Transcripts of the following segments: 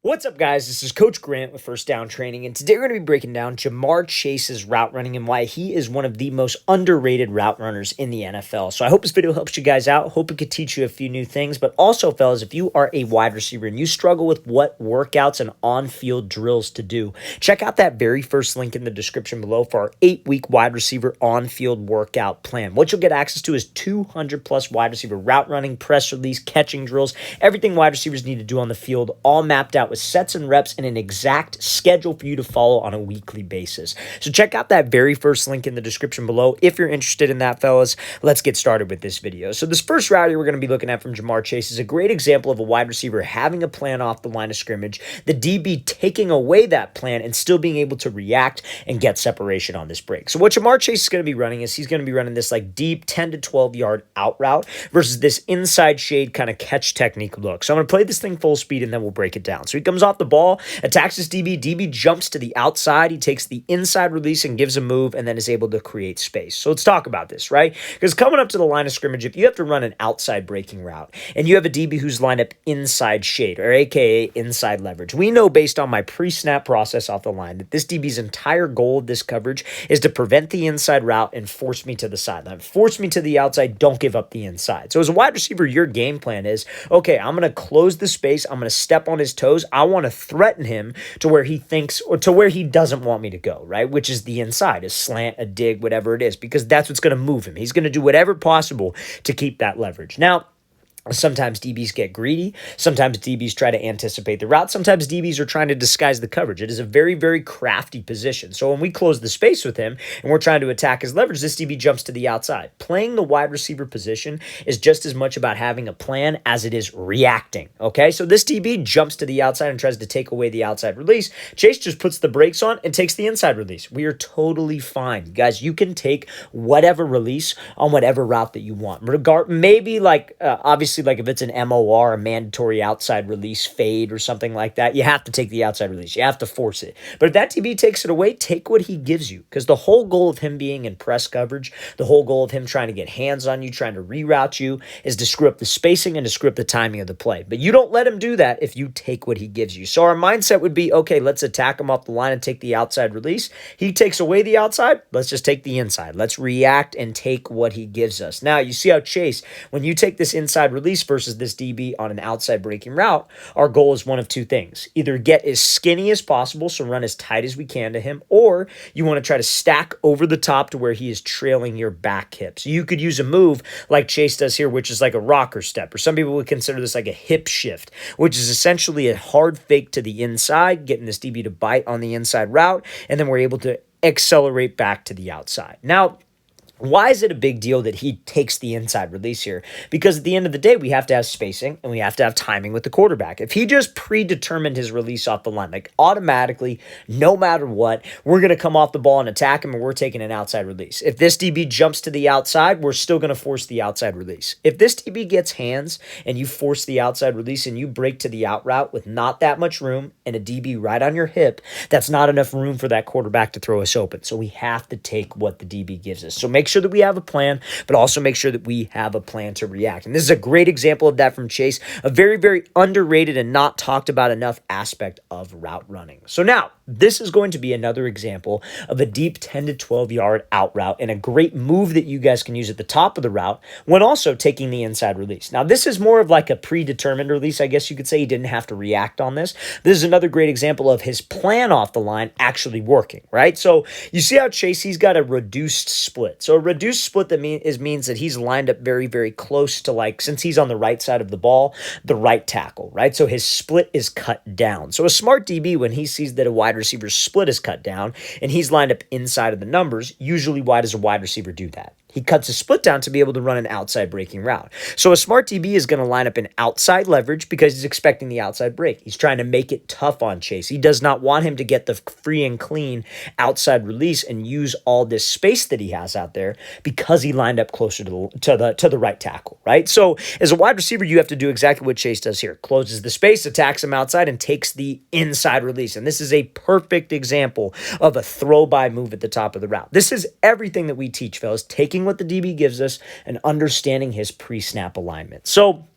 What's up, guys? This is Coach Grant with First Down Training, and today we're going to be breaking down Jamar Chase's route running and why he is one of the most underrated route runners in the NFL. So I hope this video helps you guys out. Hope it could teach you a few new things, but also, fellas, if you are a wide receiver and you struggle with what workouts and on-field drills to do, check out that very first link in the description below for our 8-week wide receiver on-field workout plan. What you'll get access to is 200-plus wide receiver route running, press release, catching drills, everything wide receivers need to do on the field, all mapped out with sets and reps and an exact schedule for you to follow on a weekly basis. So check out that very first link in the description below if you're interested in that, fellas. Let's get started with this video. So this first route here we're going to be looking at from Jamar Chase is a great example of a wide receiver having a plan off the line of scrimmage, the DB taking away that plan and still being able to react and get separation on this break. So what Jamar Chase is going to be running is he's going to be running this like deep 10 to 12 yard out route versus this inside shade kind of catch technique look. So I'm going to play this thing full speed and then we'll break it down. So he comes off the ball, attacks his DB. DB jumps to the outside. He takes the inside release and gives a move and then is able to create space. So let's talk about this, right? Because coming up to the line of scrimmage, if you have to run an outside breaking route and you have a DB who's lined up inside shade or AKA inside leverage, we know based on my pre-snap process off the line that this DB's entire goal of this coverage is to prevent the inside route and force me to the sideline. Force me to the outside, don't give up the inside. So as a wide receiver, your game plan is, okay, I'm going to close the space. I'm going to step on his toes. I want to threaten him to where he thinks or to where he doesn't want me to go, right? Which is the inside, a slant, a dig, whatever it is, because that's what's going to move him. He's going to do whatever possible to keep that leverage. Now, sometimes DBs get greedy. Sometimes DBs try to anticipate the route. Sometimes DBs are trying to disguise the coverage. It is a very, very crafty position. So when we close the space with him and we're trying to attack his leverage, this DB jumps to the outside. Playing the wide receiver position is just as much about having a plan as it is reacting, okay? So this DB jumps to the outside and tries to take away the outside release. Chase just puts the brakes on and takes the inside release. We are totally fine. Guys, you can take whatever release on whatever route that you want. Maybe like, obviously, like if it's an MOR, a mandatory outside release fade or something like that, you have to take the outside release. You have to force it. But if that TB takes it away, take what he gives you. Because the whole goal of him being in press coverage, the whole goal of him trying to get hands on you, trying to reroute you, is to screw up the spacing and to screw up the timing of the play. But you don't let him do that if you take what he gives you. So our mindset would be, okay, let's attack him off the line and take the outside release. He takes away the outside. Let's just take the inside. Let's react and take what he gives us. Now, you see how Chase, when you take this inside release versus this DB on an outside breaking route, our goal is one of two things. Either get as skinny as possible, so run as tight as we can to him, or you want to try to stack over the top to where he is trailing your back hip. So you could use a move like Chase does here, which is like a rocker step, or some people would consider this like a hip shift, which is essentially a hard fake to the inside, getting this DB to bite on the inside route, and then we're able to accelerate back to the outside. Now, why is it a big deal that he takes the inside release here? Because at the end of the day, we have to have spacing and we have to have timing with the quarterback. If he just predetermined his release off the line, like automatically, no matter what, we're going to come off the ball and attack him and we're taking an outside release. If this DB jumps to the outside, we're still going to force the outside release. If this DB gets hands and you force the outside release and you break to the out route with not that much room and a DB right on your hip, that's not enough room for that quarterback to throw us open. So we have to take what the DB gives us. So make sure that we have a plan, but also make sure that we have a plan to react. And this is a great example of that from Chase, a very, very underrated and not talked about enough aspect of route running. So now, this is going to be another example of a deep 10 to 12 yard out route and a great move that you guys can use at the top of the route when also taking the inside release. Now, this is more of like a predetermined release. I guess you could say he didn't have to react on this. This is another great example of his plan off the line actually working, right? So you see how Chase, he's got a reduced split. So a reduced split that means that he's lined up very, very close to, like, since he's on the right side of the ball, the right tackle, right? So his split is cut down. So a smart DB, when he sees that a wide receiver's split is cut down and he's lined up inside of the numbers, usually why does a wide receiver do that? He cuts his split down to be able to run an outside breaking route. So a smart DB is going to line up an outside leverage because he's expecting the outside break. He's trying to make it tough on Chase. He does not want him to get the free and clean outside release and use all this space that he has out there because he lined up closer to the right tackle, right? So as a wide receiver, you have to do exactly what Chase does here. Closes the space, attacks him outside, and takes the inside release. And this is a perfect example of a throw-by move at the top of the route. This is everything that we teach, fellas, taking what the DB gives us and understanding his pre-snap alignment. So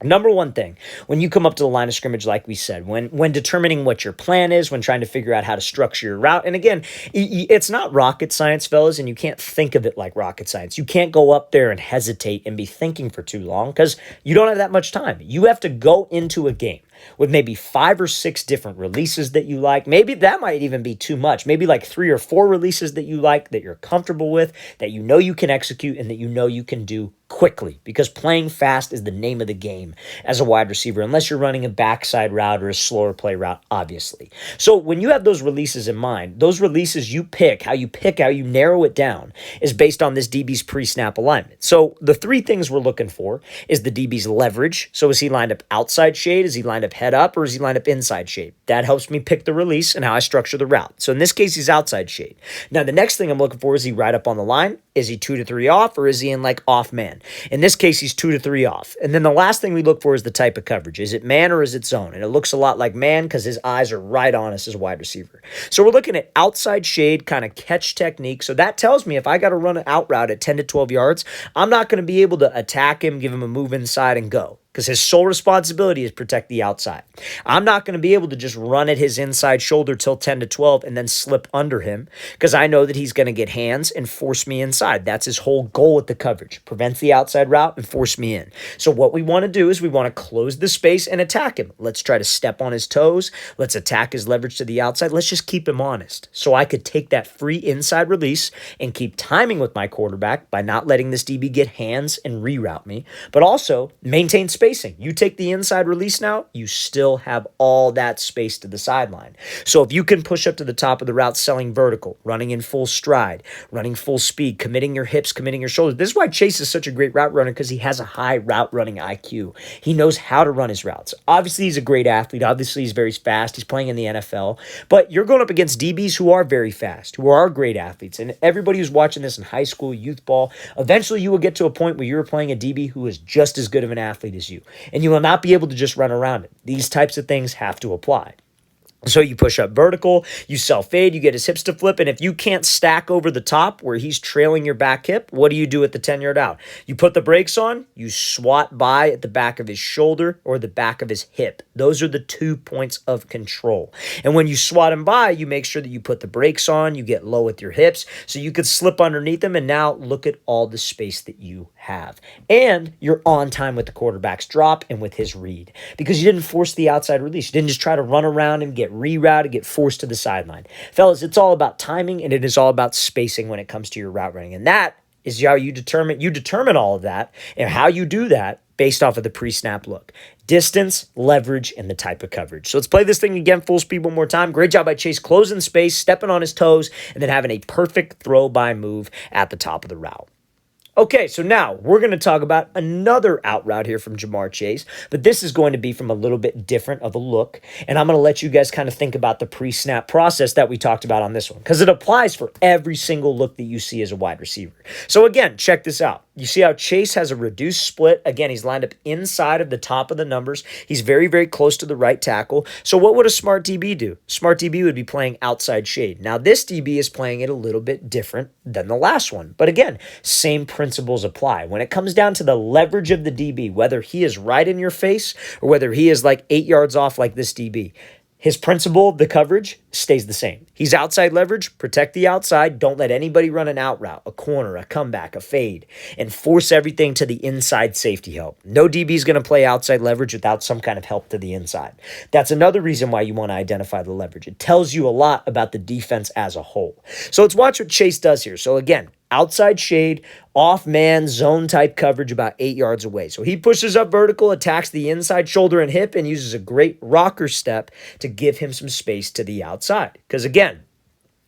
Number one thing, when you come up to the line of scrimmage, like we said, when determining what your plan is, when trying to figure out how to structure your route, and again, it's not rocket science, fellas, and you can't think of it like rocket science. You can't go up there and hesitate and be thinking for too long because you don't have that much time. You have to go into a game with maybe 5 or 6 different releases that you like. Maybe that might even be too much. Maybe like 3 or 4 releases that you like, that you're comfortable with, that you know you can execute and that you know you can do quickly, because playing fast is the name of the game as a wide receiver, unless you're running a backside route or a slower play route, obviously. So when you have those releases in mind, those releases you pick, how you narrow it down is based on this DB's pre-snap alignment. So the 3 things we're looking for is the DB's leverage. So is he lined up outside shade? Is he lined up head up? Or is he lined up inside shade? That helps me pick the release and how I structure the route. So in this case, he's outside shade. Now, the next thing I'm looking for is he right up on the line? Is he 2 to 3 off, or is he in like off man? In this case, he's 2 to 3 off. And then the last thing we look for is the type of coverage. Is it man or is it zone? And it looks a lot like man because his eyes are right on us as a wide receiver. So we're looking at outside shade kind of catch technique. So that tells me if I got to run an out route at 10 to 12 yards, I'm not going to be able to attack him, give him a move inside and go, because his sole responsibility is protect the outside. I'm not going to be able to just run at his inside shoulder till 10 to 12 and then slip under him, because I know that he's going to get hands and force me inside. That's his whole goal with the coverage. Prevents the outside route and force me in. So what we want to do is we want to close the space and attack him. Let's try to step on his toes. Let's attack his leverage to the outside. Let's just keep him honest. So I could take that free inside release and keep timing with my quarterback by not letting this DB get hands and reroute me, but also maintain spacing. You take the inside release now, you still have all that space to the sideline. So if you can push up to the top of the route selling vertical, running in full stride, running full speed, committing your hips, committing your shoulders. This is why Chase is such a great route runner, because he has a high route running IQ. He knows how to run his routes. Obviously, he's a great athlete. Obviously, he's very fast. He's playing in the NFL. But you're going up against DBs who are very fast, who are great athletes. And everybody who's watching this in high school, youth ball, eventually you will get to a point where you're playing a DB who is just as good of an athlete as you. And you will not be able to just run around it. These types of things have to apply. So you push up vertical, you self-fade, you get his hips to flip, and if you can't stack over the top where he's trailing your back hip, what do you do at the 10-yard out? You put the brakes on, you swat by at the back of his shoulder or the back of his hip. Those are the 2 points of control. And when you swat him by, you make sure that you put the brakes on, you get low with your hips, so you could slip underneath him, and now look at all the space that you have. And you're on time with the quarterback's drop and with his read, because you didn't force the outside release. You didn't just try to run around and get rerouted, get forced to the sideline. Fellas, it's all about timing, and it is all about spacing when it comes to your route running. And that is how you determine all of that, and how you do that based off of the pre-snap look. Distance, leverage, and the type of coverage. So let's play this thing again full speed one more time. Great job by Chase closing space, stepping on his toes, and then having a perfect throw-by move at the top of the route. Okay, so now we're going to talk about another out route here from Ja'Marr Chase, but this is going to be from a little bit different of a look, and I'm going to let you guys kind of think about the pre-snap process that we talked about on this one, because it applies for every single look that you see as a wide receiver. So again, check this out. You see how Chase has a reduced split. Again, he's lined up inside of the top of the numbers. He's very, very close to the right tackle. So what would a smart DB do? Smart DB would be playing outside shade. Now, this DB is playing it a little bit different than the last one. But again, same principles apply. When it comes down to the leverage of the DB, whether he is right in your face or whether he is like 8 yards off like this DB, his principle of the coverage stays the same. He's outside leverage, protect the outside, don't let anybody run an out route, a corner, a comeback, a fade, and force everything to the inside safety help. No DB is going to play outside leverage without some kind of help to the inside. That's another reason why you want to identify the leverage. It tells you a lot about the defense as a whole. So let's watch what Chase does here. So again, outside shade, off man, zone type coverage about 8 yards away. So he pushes up vertical, attacks the inside shoulder and hip, and uses a great rocker step to give him some space to the outside. Because again,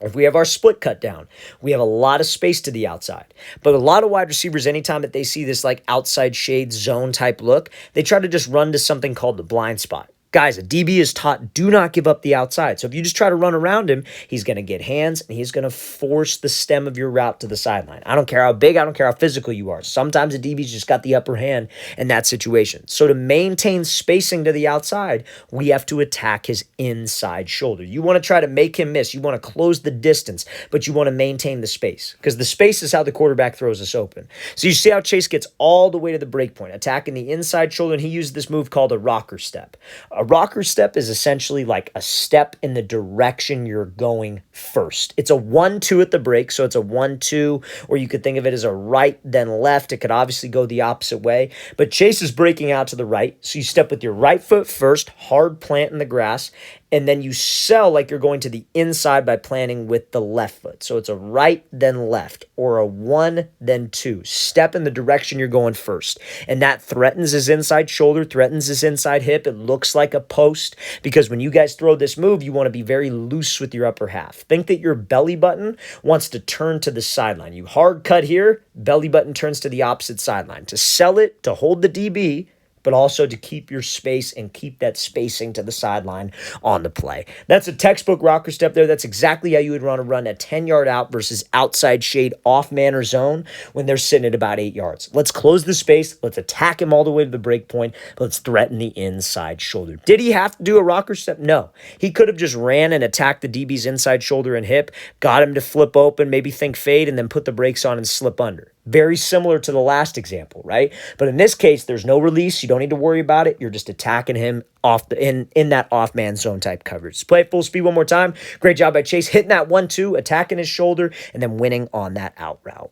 if we have our split cut down, we have a lot of space to the outside. But a lot of wide receivers, anytime that they see this like outside shade zone type look, they try to just run to something called the blind spot. Guys, a DB is taught, do not give up the outside. So if you just try to run around him, he's going to get hands and he's going to force the stem of your route to the sideline. I don't care how big, I don't care how physical you are. Sometimes a DB's just got the upper hand in that situation. So to maintain spacing to the outside, we have to attack his inside shoulder. You want to try to make him miss. You want to close the distance, but you want to maintain the space because the space is how the quarterback throws us open. So you see how Chase gets all the way to the break point, attacking the inside shoulder, and he used this move called a rocker step. A rocker step is essentially like a step in the direction you're going first. It's a 1-2 at the break, so it's a 1-2, or you could think of it as a right, then left. It could obviously go the opposite way, but Chase is breaking out to the right, so you step with your right foot first, hard plant in the grass, and then you sell like you're going to the inside by planting with the left foot. So it's a right, then left, or a 1, then 2. Step in the direction you're going first. And that threatens his inside shoulder, threatens his inside hip. It looks like a post because when you guys throw this move, you want to be very loose with your upper half. Think that your belly button wants to turn to the sideline. You hard cut here, belly button turns to the opposite sideline. To sell it, to hold the DB, but also to keep your space and keep that spacing to the sideline on the play. That's a textbook rocker step there. That's exactly how you would want to run a 10-yard out versus outside shade off man or zone when they're sitting at about 8 yards. Let's close the space. Let's attack him all the way to the break point. Let's threaten the inside shoulder. Did he have to do a rocker step? No. He could have just ran and attacked the DB's inside shoulder and hip, got him to flip open, maybe think fade, and then put the brakes on and slip under. Very similar to the last example, right? But in this case, there's no release. You don't need to worry about it. You're just attacking him off in that off-man zone type coverage. Let's play it full speed one more time. Great job by Chase, hitting that 1-2, attacking his shoulder, and then winning on that out route.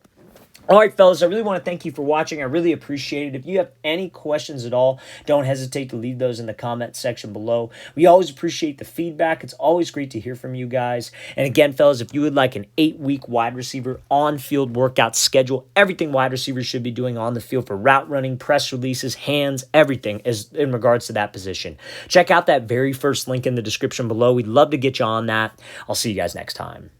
All right, fellas, I really want to thank you for watching. I really appreciate it. If you have any questions at all, don't hesitate to leave those in the comment section below. We always appreciate the feedback. It's always great to hear from you guys. And again, fellas, if you would like an 8-week wide receiver on-field workout schedule, everything wide receivers should be doing on the field for route running, press releases, hands, everything is in regards to that position. Check out that very first link in the description below. We'd love to get you on that. I'll see you guys next time.